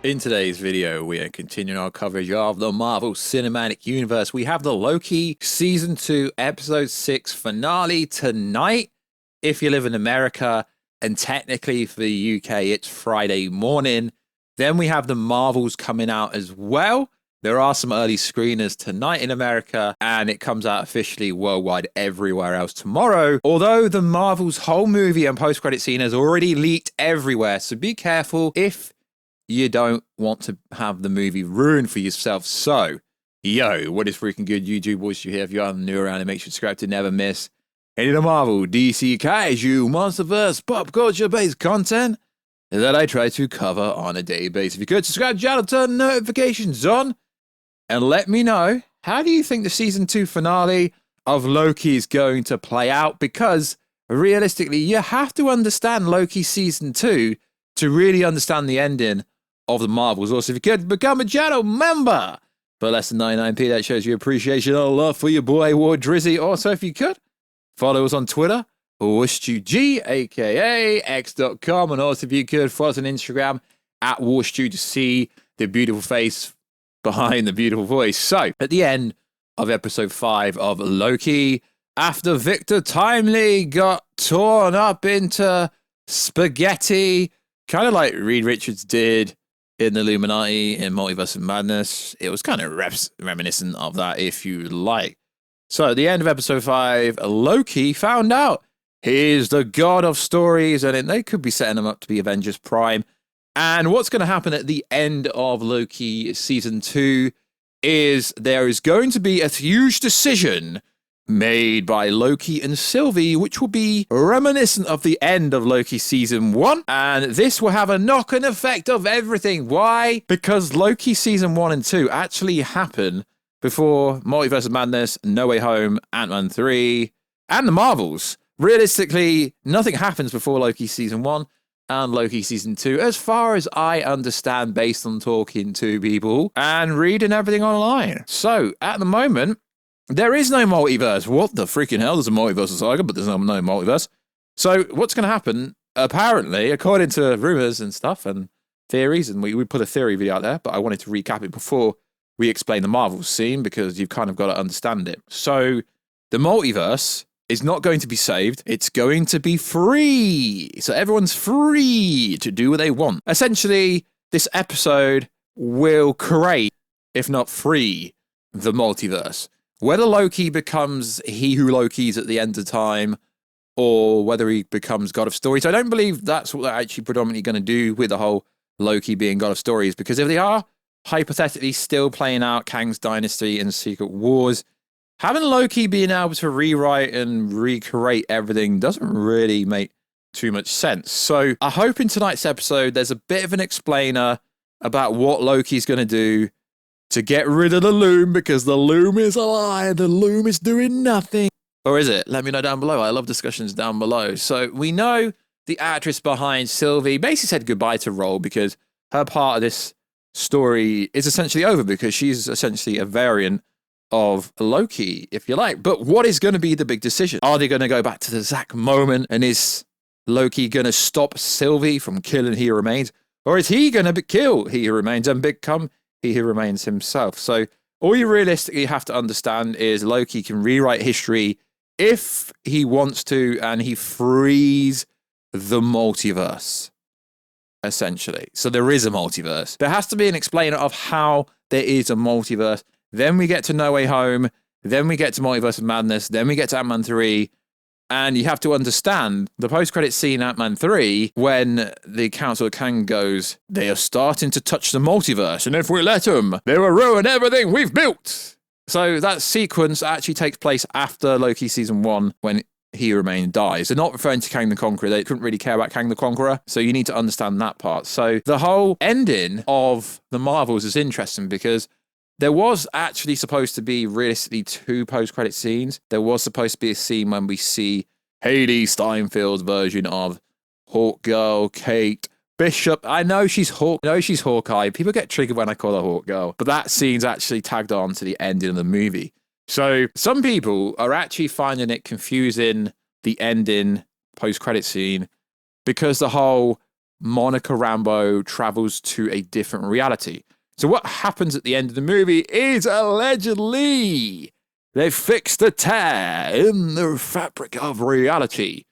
In today's video, we are continuing our coverage of the Marvel Cinematic Universe. We have the Loki Season 2, Episode 6 finale tonight, if you live in America, and technically for the UK, it's Friday morning. Then we have the Marvels coming out as well. There are some early screeners tonight in America, and it comes out officially worldwide everywhere else tomorrow. Although the Marvels whole movie and post-credit scene has already leaked everywhere, so be careful if you don't want to have the movie ruined for yourself. So, yo, what is freaking good, YouTube? Warstu here. If you are new around, and make sure to subscribe to never miss any of the Marvel, DC, Kaiju, Monsterverse, pop culture-based content that I try to cover on a daily basis. If you could, subscribe to the channel, turn notifications on, and let me know, how do you think the Season 2 finale of Loki is going to play out? Because, realistically, you have to understand Loki Season 2 to really understand the ending of the Marvels. Also, if you could become a channel member for less than 99p, that shows your appreciation and love for your boy War Drizzy. Also, if you could follow us on Twitter, WarstuG, aka x.com, and also if you could follow us on Instagram at Warstu to see the beautiful face behind the beautiful voice. So, at the end of episode 5 of Loki, after Victor Timely got torn up into spaghetti, kind of like Reed Richards did in the Illuminati in Multiverse of Madness. It was kind of reminiscent of that, if you like. So at the end of episode 5, Loki found out he's the God of Stories, and they could be setting him up to be Avengers Prime. And what's going to happen at the end of Loki Season 2 is there is going to be a huge decision made by Loki and Sylvie, which will be reminiscent of the end of Loki Season 1. And this will have a knock-on effect of everything. Why? Because Loki Season 1 and 2 actually happen before Multiverse of Madness, No Way Home, Ant-Man 3, and the Marvels. Realistically, nothing happens before Loki Season 1 and Loki Season 2, as far as I understand, based on talking to people and reading everything online. So, at the moment, there is no multiverse. What the freaking hell? There's a multiverse saga, but there's no multiverse. So what's going to happen, apparently, according to rumors and stuff and theories, and we put a theory video out there, but I wanted to recap it before we explain the Marvel scene, because you've kind of got to understand it. So the multiverse is not going to be saved. It's going to be free. So everyone's free to do what they want. Essentially, this episode will create, if not free, the multiverse. Whether Loki becomes he who Loki's at the end of time, or whether he becomes God of Stories, I don't believe that's what they're actually predominantly going to do with the whole Loki being God of Stories, because if they are hypothetically still playing out Kang's Dynasty and Secret Wars, having Loki being able to rewrite and recreate everything doesn't really make too much sense. So I hope in tonight's episode there's a bit of an explainer about what Loki's going to do to get rid of the Loom, because the Loom is a lie, the Loom is doing nothing. Or is it? Let me know down below. I love discussions down below. So we know the actress behind Sylvie basically said goodbye to role, because her part of this story is essentially over, because she's essentially a variant of Loki, if you like. But what is going to be the big decision? Are they going to go back to the Zack moment, and is Loki going to stop Sylvie from killing He Who Remains? Or is he going to kill He Who Remains and become He Who Remains himself? So all you realistically have to understand is Loki can rewrite history if he wants to, and he frees the multiverse, essentially. So there is a multiverse. There has to be an explainer of how there is a multiverse. Then we get to No Way Home. Then we get to Multiverse of Madness. Then we get to Ant-Man 3. And you have to understand the post-credit scene Ant-Man 3, when the Council of Kang goes, they are starting to touch the multiverse, and if we let them, they will ruin everything we've built. So that sequence actually takes place after Loki Season 1, when He Who Remains dies. They're not referring to Kang the Conqueror. They couldn't really care about Kang the Conqueror, so you need to understand that part. So the whole ending of the Marvels is interesting, because there was actually supposed to be realistically 2 post-credit scenes. There was supposed to be a scene when we see Haley Steinfeld's version of Hawkgirl, Kate Bishop. I know she's Hawkeye. People get triggered when I call her Hawkgirl, but that scene's actually tagged on to the ending of the movie. So some people are actually finding it confusing, the ending post-credit scene, because the whole Monica Rambeau travels to a different reality. So what happens at the end of the movie is allegedly they fixed a tear in the fabric of reality.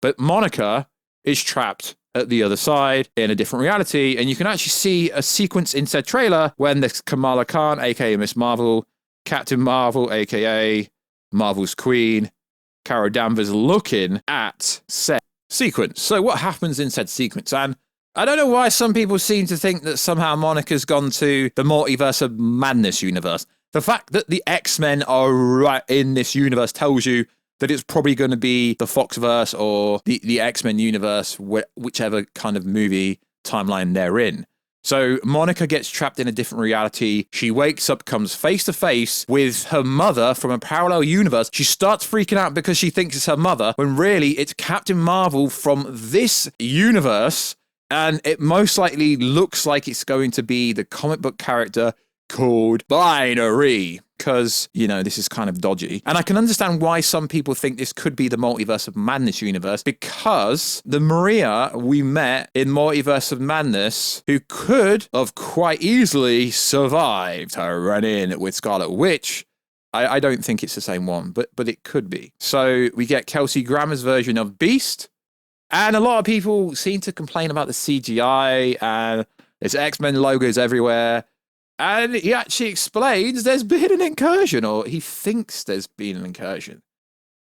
But Monica is trapped at the other side in a different reality. And you can actually see a sequence in said trailer when there's Kamala Khan, aka Miss Marvel, Captain Marvel, aka Marvel's Queen, Carol Danvers, looking at said sequence. So what happens in said sequence? And I don't know why some people seem to think that somehow Monica's gone to the Multiverse of Madness universe. The fact that the X-Men are right in this universe tells you that it's probably going to be the Foxverse or the X-Men universe, whichever kind of movie timeline they're in. So Monica gets trapped in a different reality. She wakes up, comes face to face with her mother from a parallel universe. She starts freaking out because she thinks it's her mother, when really it's Captain Marvel from this universe. And it most likely looks like it's going to be the comic book character called Binary, because, you know, this is kind of dodgy. And I can understand why some people think this could be the Multiverse of Madness universe, because the Maria we met in Multiverse of Madness, who could have quite easily survived her run-in with Scarlet Witch, I don't think it's the same one, but it could be. So we get Kelsey Grammer's version of Beast, and a lot of people seem to complain about the CGI, and there's X-Men logos everywhere. And he actually explains there's been an incursion, or he thinks there's been an incursion.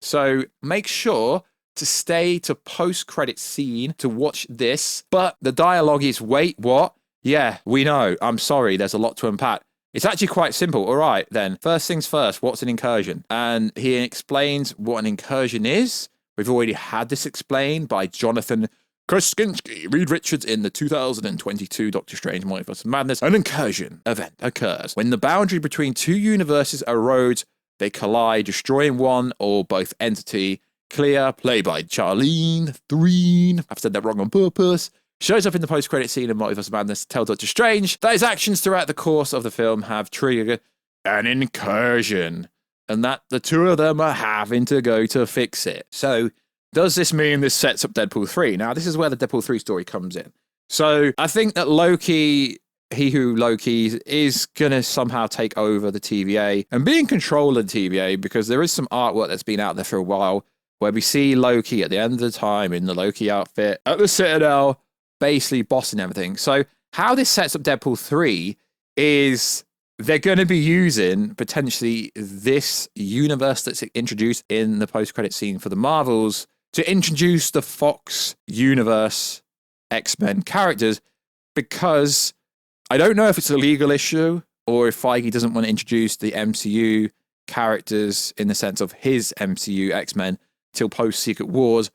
So make sure to stay to post-credit scene to watch this. But the dialogue is, wait, what? Yeah, we know. I'm sorry. There's a lot to unpack. It's actually quite simple. All right, then. First things first, what's an incursion? And he explains what an incursion is. We've already had this explained by Jonathan Krasinski, Reed Richards in the 2022 Doctor Strange Multiverse of Madness. An incursion event occurs when the boundary between two universes erodes, they collide, destroying one or both entity. Clear, played by Charlene Threen, I've said that wrong on purpose, shows up in the post-credit scene of Multiverse of Madness to tell Doctor Strange that his actions throughout the course of the film have triggered an incursion, and that the two of them are having to go to fix it. So does this mean this sets up Deadpool 3? Now, this is where the Deadpool 3 story comes in. So I think that Loki, he who Loki, is going to somehow take over the TVA and be in control of the TVA, because there is some artwork that's been out there for a while where we see Loki at the end of the time in the Loki outfit at the Citadel, basically bossing everything. So how this sets up Deadpool 3 is they're going to be using potentially this universe that's introduced in the post-credit scene for the Marvels to introduce the Fox universe X-Men characters, because I don't know if it's a legal issue or if Feige doesn't want to introduce the MCU characters in the sense of his MCU X-Men till post-Secret Wars,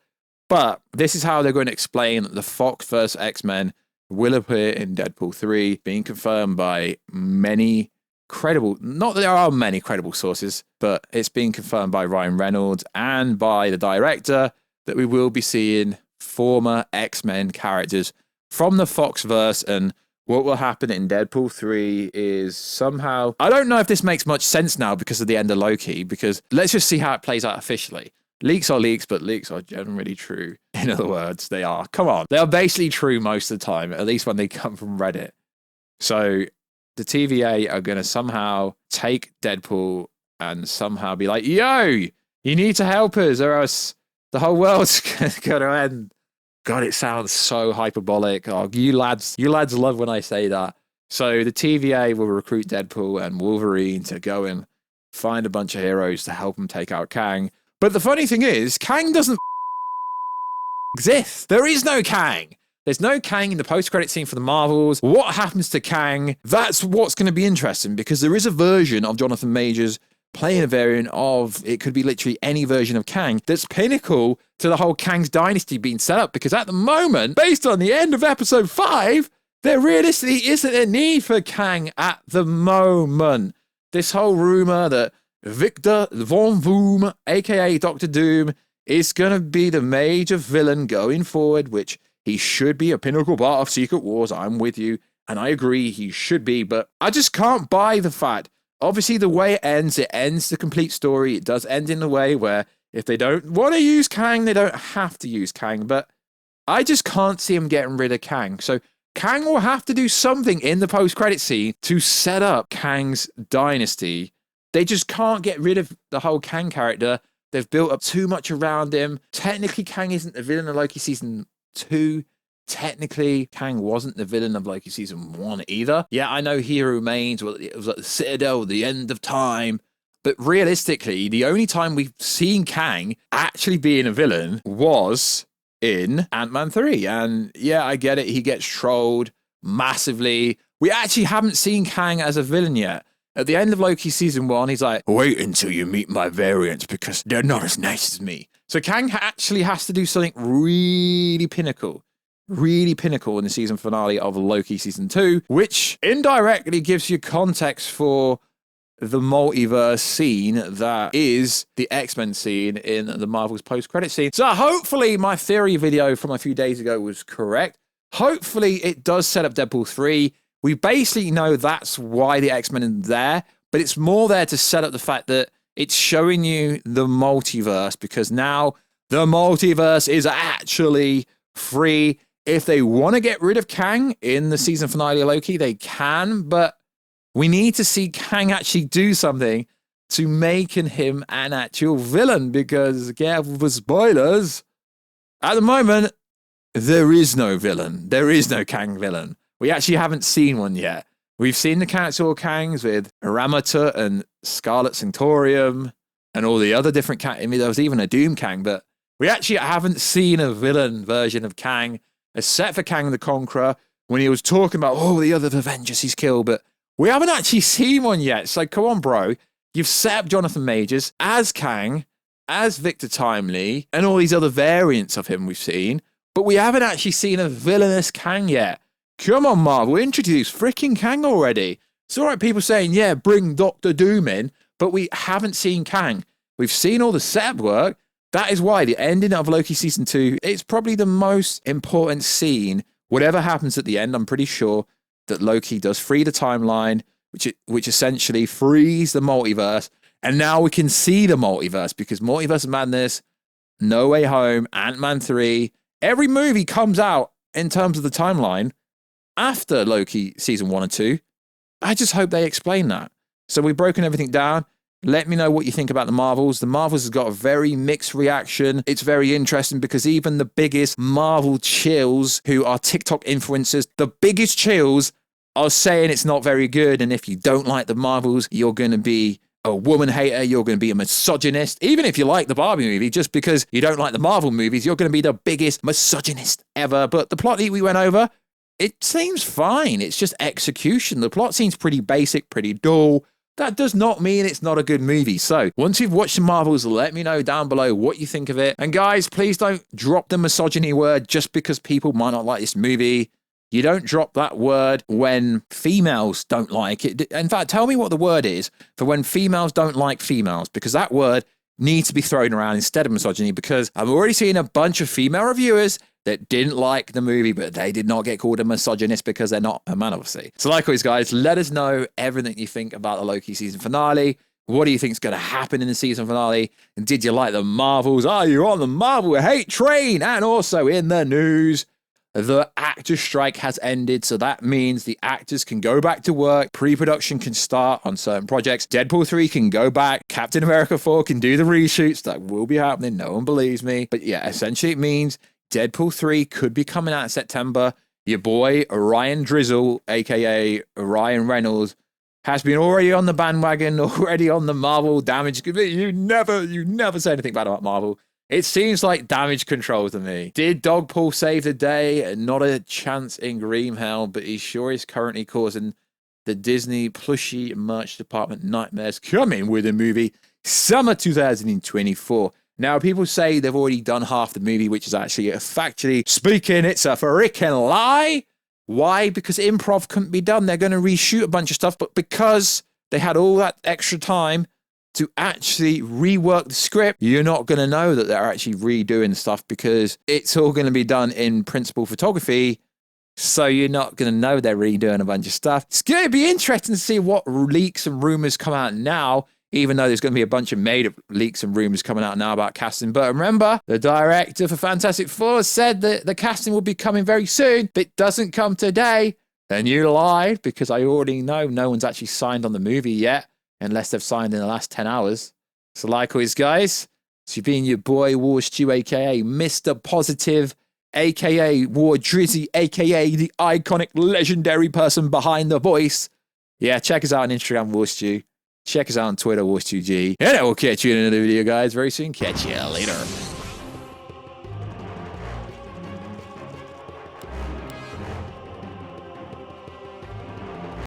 but this is how they're going to explain that the Fox versus X-Men will appear in Deadpool 3, being confirmed by many credible, not that there are many credible sources, but it's being confirmed by Ryan Reynolds and by the director that we will be seeing former X-Men characters from the Foxverse. And what will happen in Deadpool 3 is somehow, I don't know if this makes much sense now because of the end of Loki, because let's just see how it plays out officially. Leaks are leaks, but leaks are generally true. In other words, they are. Come on. They are basically true most of the time, at least when they come from Reddit. So the TVA are going to somehow take Deadpool and somehow be like, yo, you need to help us or else the whole world's going to end. God, it sounds so hyperbolic. Oh, you lads love when I say that. So the TVA will recruit Deadpool and Wolverine to go and find a bunch of heroes to help them take out Kang. But the funny thing is, Kang doesn't exist. There is no Kang. There's no Kang in the post-credit scene for the Marvels. What happens to Kang? That's what's going to be interesting, because there is a version of Jonathan Majors playing a variant of, it could be literally any version of Kang, that's pinnacle to the whole Kang's Dynasty being set up, because at the moment, based on the end of episode 5, there realistically isn't a need for Kang at the moment. This whole rumor that Victor Von Doom, aka Doctor Doom, is going to be the major villain going forward, which he should be a pinnacle part of Secret Wars. I'm with you, and I agree he should be, but I just can't buy the fact. Obviously, the way it ends the complete story. It does end in a way where if they don't want to use Kang, they don't have to use Kang, but I just can't see him getting rid of Kang. So Kang will have to do something in the post-credit scene to set up Kang's dynasty. They just can't get rid of the whole Kang character. They've built up too much around him. Technically, Kang isn't the villain of Loki season 2. Technically, Kang wasn't the villain of Loki season 1 either. Yeah, I know He Who Remains, well, it was like the Citadel, the end of time. But realistically, the only time we've seen Kang actually being a villain was in Ant-Man 3. And yeah, I get it. He gets trolled massively. We actually haven't seen Kang as a villain yet. At the end of Loki season 1, he's like, wait until you meet my variants because they're not as nice as me. So Kang actually has to do something really pinnacle in the season finale of Loki season 2, which indirectly gives you context for the multiverse scene that is the X-Men scene in the Marvel's post-credit scene. So hopefully my theory video from a few days ago was correct. Hopefully it does set up Deadpool 3. We basically know that's why the X-Men are there, but it's more there to set up the fact that it's showing you the multiverse, because now the multiverse is actually free. If they want to get rid of Kang in the season finale of Loki, they can, but we need to see Kang actually do something to making him an actual villain, because, careful for spoilers, at the moment, there is no villain. There is no Kang villain. We actually haven't seen one yet. We've seen the character Kangs with Ramatut and Scarlet Centaurium and all the other different Kang. I mean, there was even a Doom Kang, but we actually haven't seen a villain version of Kang, except for Kang the Conqueror, when he was talking about, oh, the other Avengers he's killed, but we haven't actually seen one yet. So come on, bro. You've set up Jonathan Majors as Kang, as Victor Timely, and all these other variants of him we've seen, but we haven't actually seen a villainous Kang yet. Come on, Marvel, introduce freaking Kang already. It's all right, people saying, yeah, bring Doctor Doom in, but we haven't seen Kang. We've seen all the setup work. That is why the ending of Loki season 2, it's probably the most important scene. Whatever happens at the end, I'm pretty sure that Loki does free the timeline, which essentially frees the multiverse. And now we can see the multiverse, because Multiverse of Madness, No Way Home, Ant-Man 3, every movie comes out in terms of the timeline after Loki season 1 and 2. I just hope they explain that. So we've broken everything down. Let me know what you think about the Marvels. The Marvels has got a very mixed reaction. It's very interesting because even the biggest Marvel chills, who are TikTok influencers, the biggest chills are saying it's not very good. And if you don't like the Marvels, you're going to be a woman hater. You're going to be a misogynist. Even if you like the Barbie movie, just because you don't like the Marvel movies, you're going to be the biggest misogynist ever. But the plot that we went over, it seems fine. It's just execution. The plot seems pretty basic, pretty dull. That does not mean it's not a good movie. So once you've watched the Marvels, let me know down below what you think of it. And guys, please don't drop the misogyny word just because people might not like this movie. You don't drop that word when females don't like it. In fact, tell me what the word is for when females don't like females, because that word needs to be thrown around instead of misogyny, because I've already seen a bunch of female reviewers that didn't like the movie, but they did not get called a misogynist because they're not a man, obviously. So like always, guys, let us know everything you think about the Loki season finale. What do you think is going to happen in the season finale? And did you like the Marvels? Are you on the Marvel hate train? And also in the news, the actor strike has ended. So that means the actors can go back to work. Pre-production can start on certain projects. Deadpool 3 can go back. Captain America 4 can do the reshoots. That will be happening. No one believes me. But yeah, essentially it means Deadpool 3 could be coming out in September. Your boy, Ryan Drizzle, aka Ryan Reynolds, has been already on the bandwagon, already on the Marvel damage. You never say anything bad about Marvel. It seems like damage control to me. Did Dogpool save the day? Not a chance in green hell, but he sure is currently causing the Disney plushie merch department nightmares. Coming with a movie summer 2024. Now, people say they've already done half the movie, which is actually, factually speaking, it's a freaking lie. Why? Because improv couldn't be done. They're going to reshoot a bunch of stuff, but because they had all that extra time to actually rework the script, you're not going to know that they're actually redoing stuff because it's all going to be done in principal photography. So you're not going to know they're redoing a bunch of stuff. It's going to be interesting to see what leaks and rumors come out now. even though there's going to be a bunch of made-up leaks and rumors coming out now about casting. But remember, the director for Fantastic Four said that the casting will be coming very soon. If it doesn't come today, then you lied, because I already know no one's actually signed on the movie yet, unless they've signed in the last 10 hours. So likewise, guys, it's been your boy Warstu, a.k.a. Mr. Positive, a.k.a. War Drizzy, a.k.a. the iconic, legendary person behind the voice. Yeah, check us out on Instagram, Warstu. Check us out on Twitter, Warstu G. And I will catch you in another video, guys, very soon. Catch you later.